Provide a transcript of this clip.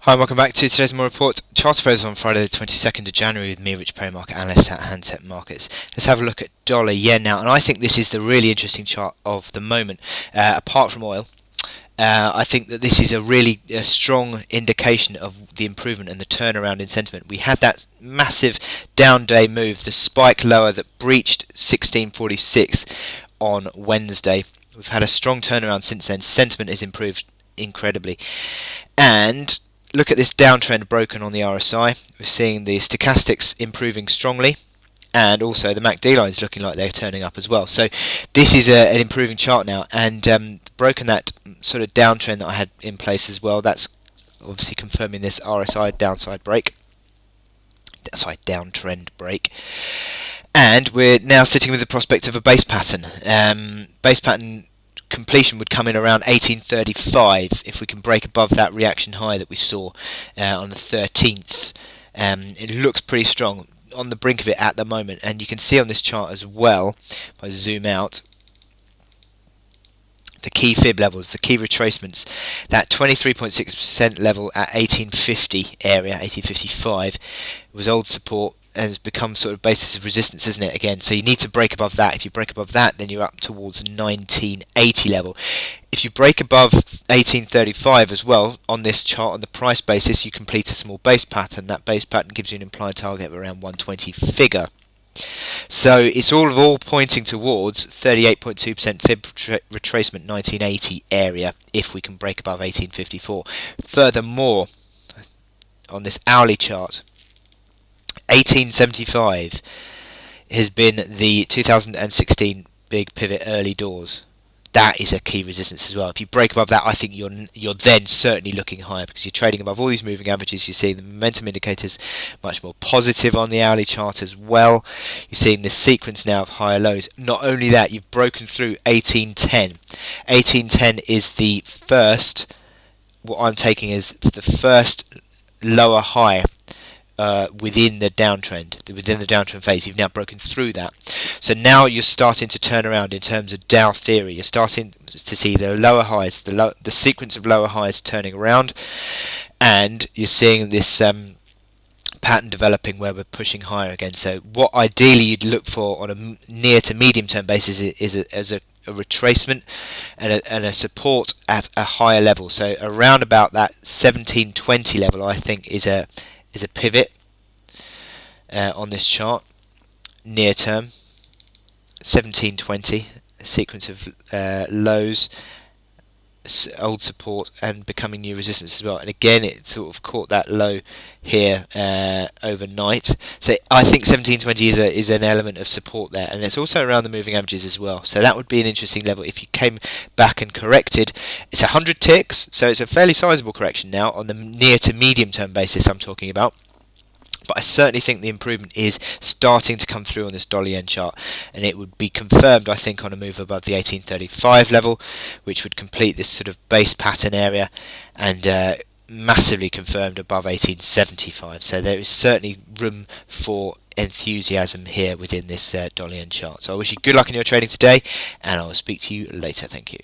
Hi and welcome back to today's more report. Charts closes on Friday the 22nd of January with me, Rich Perry, market analyst at Handset Markets. Let's have a look at dollar yen now, and I think this is the really interesting chart of the moment, apart from oil. I think that this is a really strong indication of the improvement and the turnaround in sentiment. We had that massive down day move, the spike lower that breached 1646 on Wednesday. We've had a strong turnaround since then. Sentiment has improved incredibly. And look at this downtrend broken on the RSI. We're seeing the stochastics improving strongly, and also the MACD lines looking like they're turning up as well. So this is an improving chart now, and broken that sort of downtrend that I had in place as well. That's obviously confirming this RSI downtrend break. And we're now sitting with the prospect of a base pattern. Base pattern completion would come in around 1835 if we can break above that reaction high that we saw on the 13th. It looks pretty strong, on the brink of it at the moment, and you can see on this chart as well, if I zoom out, the key fib levels, the key retracements. That 23.6% level at 1850 area, 1855, was old support and has become sort of basis of resistance, isn't it, again? So you need to break above that. If you break above that, then you're up towards 1980 level. If you break above 1835 as well on this chart on the price basis, you complete a small base pattern. That base pattern gives you an implied target of around 120 figure. So it's all pointing towards 38.2% fib retracement 1980 area if we can break above 1854. Furthermore, on this hourly chart, 1875 has been the 2016 big pivot early doors. That is a key resistance as well. If you break above that, I think you're then certainly looking higher, because you're trading above all these moving averages. You're seeing the momentum indicators much more positive on the hourly chart as well. You're seeing this sequence now of higher lows. Not only that, you've broken through 1810. 1810 is the first, what I'm taking is the first lower high within the downtrend phase. You've now broken through that. So now you're starting to turn around in terms of Dow theory. You're starting to see the lower highs, the sequence of lower highs turning around, and you're seeing this pattern developing where we're pushing higher again. So what ideally you'd look for on a near to medium term basis is a retracement and a support at a higher level. So around about that 1720 level, I think is a pivot on this chart near term. 1720, a sequence of lows, old support, and becoming new resistance as well. And again, it sort of caught that low here overnight. So I think 1720 is an element of support there, and it's also around the moving averages as well. So that would be an interesting level if you came back and corrected. It's 100 ticks, so it's a fairly sizable correction now on the near to medium term basis I'm talking about. But I certainly think the improvement is starting to come through on this dollar yen chart, and it would be confirmed, I think, on a move above the 1835 level, which would complete this sort of base pattern area, and massively confirmed above 1875. So there is certainly room for enthusiasm here within this dollar yen chart. So I wish you good luck in your trading today, and I will speak to you later. Thank you.